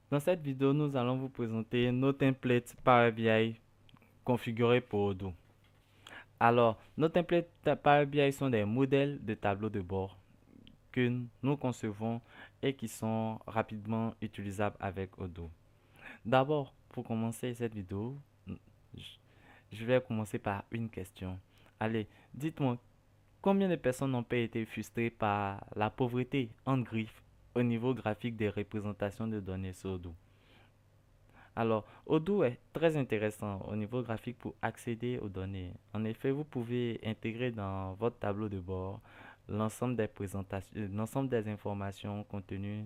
Dans cette vidéo, nous allons vous présenter nos templates Power BI configurés pour Odoo. Alors, nos templates Power BI sont des modèles de tableaux de bord que nous concevons et qui sont rapidement utilisables avec Odoo. D'abord, pour commencer cette vidéo, je vais commencer par une question. Allez, dites-moi, combien de personnes n'ont pas été frustrées par la pauvreté en griffe au niveau graphique des représentations de données sur Odoo? Alors, Odoo est très intéressant au niveau graphique pour accéder aux données. En effet, vous pouvez intégrer dans votre tableau de bord l'ensemble des présentations, l'ensemble des informations contenues,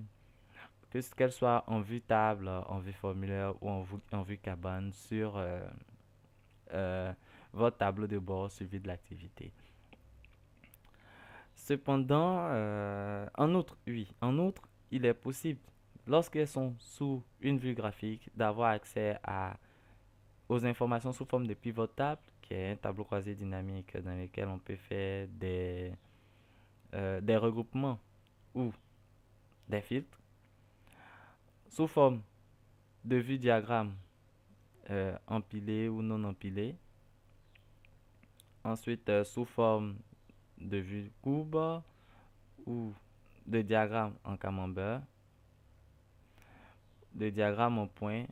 qu'elles soient en vue table, en vue formulaire ou en vue cabane sur euh, votre tableau de bord suivi de l'activité. Cependant, en outre, il est possible, lorsqu'elles sont sous une vue graphique, d'avoir accès aux informations sous forme de pivot table, qui est un tableau croisé dynamique dans lequel on peut faire des regroupements ou des filtres, sous forme de vue diagramme empilé ou non empilé, ensuite sous forme de vue courbe ou de diagramme en camembert, de diagramme en point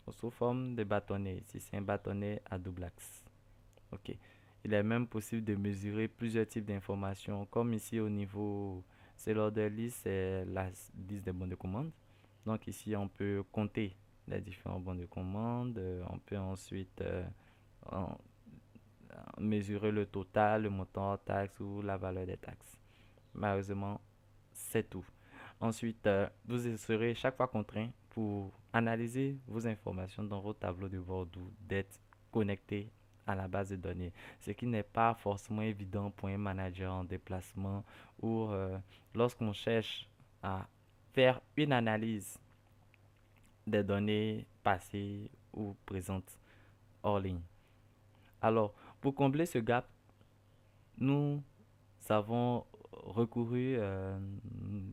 ou sous forme de bâtonnet, si c'est un bâtonnet à double axe. Ok. Il est même possible de mesurer plusieurs types d'informations, comme ici au niveau, c'est l'order list, c'est la liste des bons de commande. Donc ici, on peut compter les différents bons de commande. On peut ensuite en- mesurer le total, le montant hors taxe ou la valeur des taxes. Malheureusement, c'est tout. Ensuite, vous serez chaque fois contraint pour analyser vos informations dans vos tableaux de bord d'être connecté à la base de données, ce qui n'est pas forcément évident pour un manager en déplacement ou lorsqu'on cherche à faire une analyse des données passées ou présentes hors ligne. Alors, pour combler ce gap, nous avons recouru,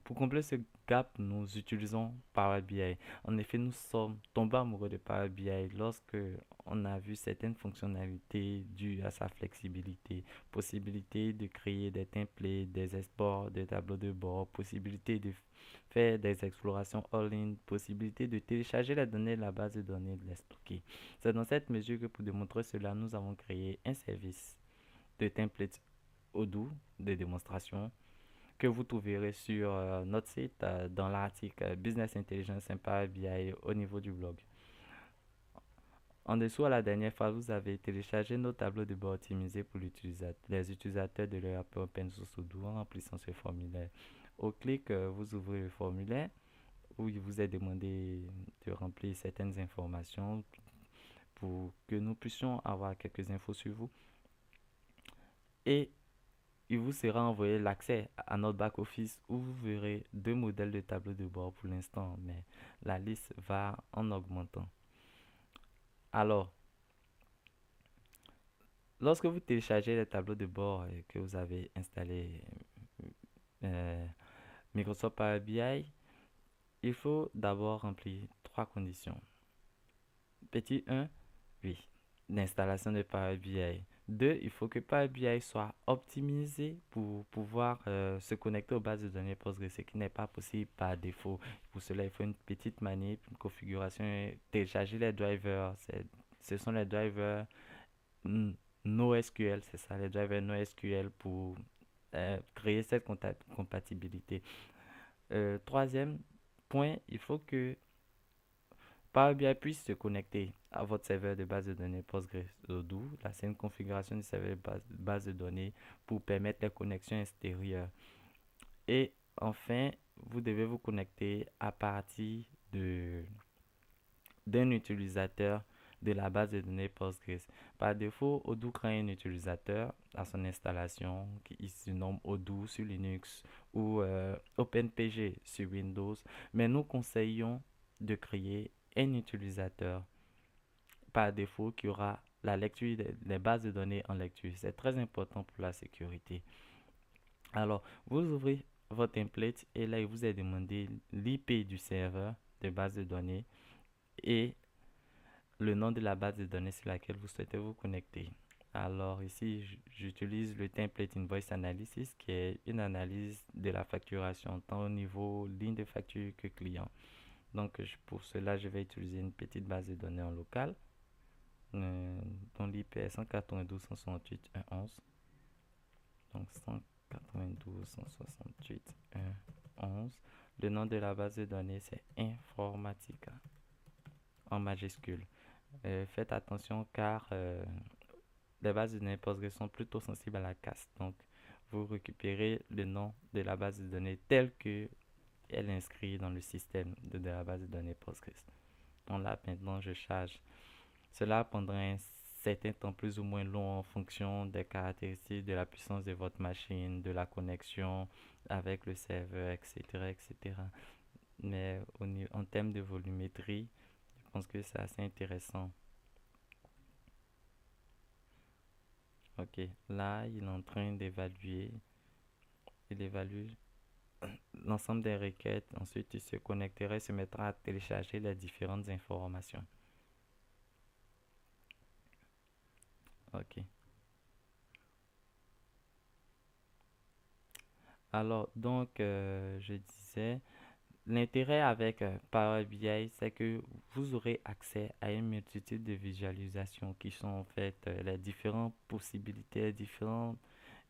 pour combler ce gap, nous utilisons Power BI. En effet, nous sommes tombés amoureux de Power BI lorsque on a vu certaines fonctionnalités dues à sa flexibilité, possibilité de créer des templates, des exports, des tableaux de bord, possibilité de faire des explorations all-in, possibilité de télécharger les données de la base de données et de les stocker. C'est dans cette mesure que pour démontrer cela, nous avons créé un service de templates Odoo de démonstration que vous trouverez sur notre site dans l'article Business Intelligence and Power BI au niveau du blog. En dessous, à la dernière fois, vous avez téléchargé nos tableaux de bord optimisés pour les utilisateurs de l'ERP Open Source Odoo en remplissant ce formulaire. Au clic, vous ouvrez le formulaire où il vous est demandé de remplir certaines informations pour que nous puissions avoir quelques infos sur vous. Et il vous sera envoyé l'accès à notre back-office où vous verrez deux modèles de tableau de bord pour l'instant, mais la liste va en augmentant. Alors, lorsque vous téléchargez les tableaux de bord et que vous avez installé euh, Microsoft Power BI, il faut d'abord remplir trois conditions. Petit 1, oui, l'installation de Power BI. 2, il faut que Power BI soit optimisé pour pouvoir se connecter aux bases de données Postgre, ce qui n'est pas possible par défaut. Pour cela, il faut une petite manip, une configuration, et télécharger les drivers. Ce sont les drivers NoSQL, c'est ça, les drivers NoSQL pour créer cette compatibilité. Troisième point, il faut que Power BI puisse se connecter à votre serveur de base de données PostgreSQL. Là, c'est une configuration du serveur de base de données pour permettre les connexions extérieures. Et enfin, vous devez vous connecter à partir d'un utilisateur de la base de données Postgres. Par défaut, Odoo crée un utilisateur à son installation qui se nomme Odoo sur Linux ou OpenPG sur Windows, mais nous conseillons de créer un utilisateur par défaut qui aura la lecture des bases de données en lecture. C'est très important pour la sécurité. Alors, vous ouvrez votre template et là, il vous est demandé l'IP du serveur de base de données et le nom de la base de données sur laquelle vous souhaitez vous connecter. Alors ici, j'utilise le template invoice analysis qui est une analyse de la facturation tant au niveau ligne de facture que client. Donc pour cela, je vais utiliser une petite base de données en local dont l'IP est 192.168.1.11. Donc 192.168.1.11. Le nom de la base de données c'est Informatica en majuscule. Faites attention car les bases de données Postgres sont plutôt sensibles à la casse. Donc, vous récupérez le nom de la base de données telle que elle est inscrite dans le système de la base de données Postgres. Donc là, maintenant, je charge. Cela prendra un certain temps plus ou moins long en fonction des caractéristiques de la puissance de votre machine, de la connexion avec le serveur, etc. etc. Mais en termes de volumétrie, je pense que c'est assez intéressant. Ok, là, il est en train d'évaluer. Il évalue l'ensemble des requêtes. Ensuite, il se connectera et se mettra à télécharger les différentes informations. Ok. Alors, donc, je disais, l'intérêt avec Power BI, c'est que vous aurez accès à une multitude de visualisations qui sont en fait les différentes possibilités, les différents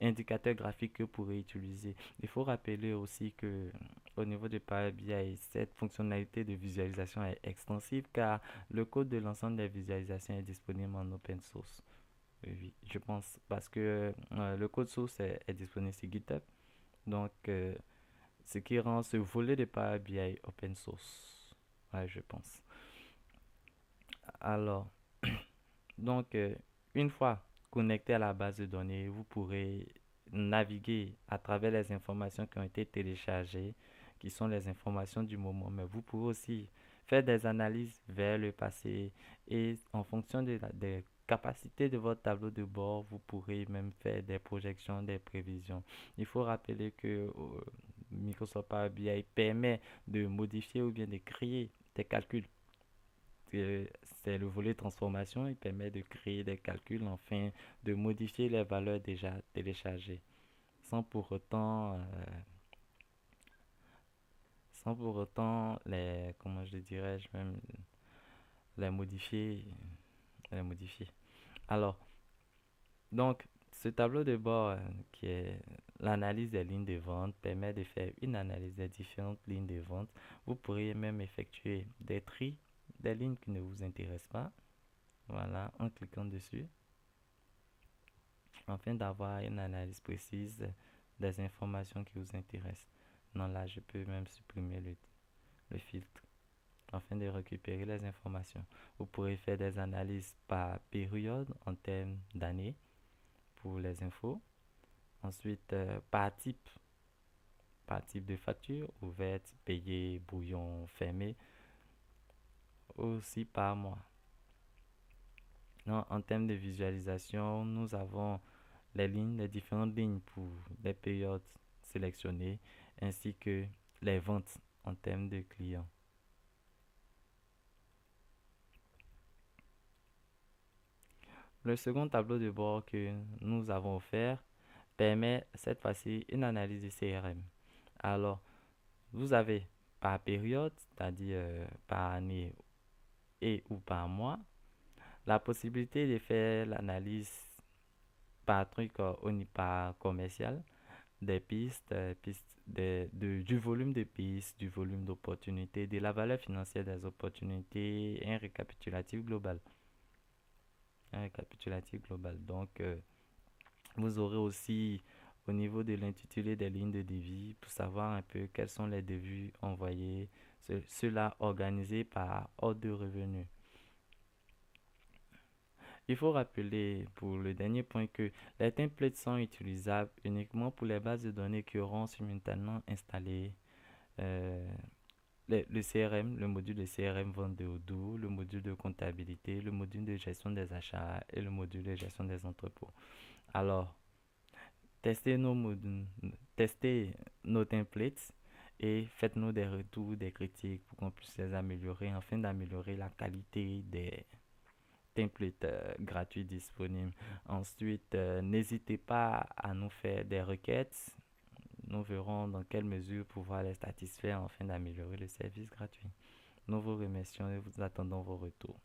indicateurs graphiques que vous pourrez utiliser. Il faut rappeler aussi que au niveau de Power BI, cette fonctionnalité de visualisation est extensive car le code de l'ensemble des visualisations est disponible en open source. Oui, je pense parce que le code source est disponible sur GitHub. Donc, ce qui rend ce volet de Power BI open source. Ouais, je pense. Alors, donc, une fois connecté à la base de données, vous pourrez naviguer à travers les informations qui ont été téléchargées, qui sont les informations du moment, mais vous pourrez aussi faire des analyses vers le passé et en fonction des capacités de votre tableau de bord, vous pourrez même faire des projections, des prévisions. Il faut rappeler que Microsoft Power BI permet de modifier ou bien de créer des calculs. C'est le volet transformation, il permet de créer des calculs, enfin de modifier les valeurs déjà téléchargées, sans pour autant, comment je dirais-je même, les modifier, les modifier. Alors, donc, ce tableau de bord qui est l'analyse des lignes de vente permet de faire une analyse des différentes lignes de vente. Vous pourriez même effectuer des tris des lignes qui ne vous intéressent pas. Voilà, en cliquant dessus, afin d'avoir une analyse précise des informations qui vous intéressent. Non, là, je peux même supprimer le filtre afin de récupérer les informations. Vous pourrez faire des analyses par période en termes d'années pour les infos. Ensuite, par type de facture, ouverte, payée, brouillon, fermé, aussi par mois. Non, en termes de visualisation, nous avons les différentes lignes pour les périodes sélectionnées, ainsi que les ventes en termes de clients. Le second tableau de bord que nous avons offert permet cette fois-ci une analyse de CRM. Alors, vous avez par période, c'est-à-dire par année et ou par mois, la possibilité de faire l'analyse par truc par commercial des pistes, du volume de pistes, du volume d'opportunités, de la valeur financière des opportunités, et un récapitulatif global. Un récapitulatif global. Donc, vous aurez aussi au niveau de l'intitulé des lignes de devis pour savoir un peu quels sont les devis envoyés, cela organisé par ordre de revenu. Il faut rappeler pour le dernier point que les templates sont utilisables uniquement pour les bases de données qui auront simultanément installé euh, le CRM, le module de CRM vente de Odoo, le module de comptabilité, le module de gestion des achats et le module de gestion des entrepôts. Alors, testez nos templates et faites-nous des retours, des critiques pour qu'on puisse les améliorer afin d'améliorer la qualité des templates gratuits disponibles. Ensuite, n'hésitez pas à nous faire des requêtes. Nous verrons dans quelle mesure pouvoir les satisfaire afin d'améliorer le service gratuit. Nous vous remercions et vous attendons vos retours.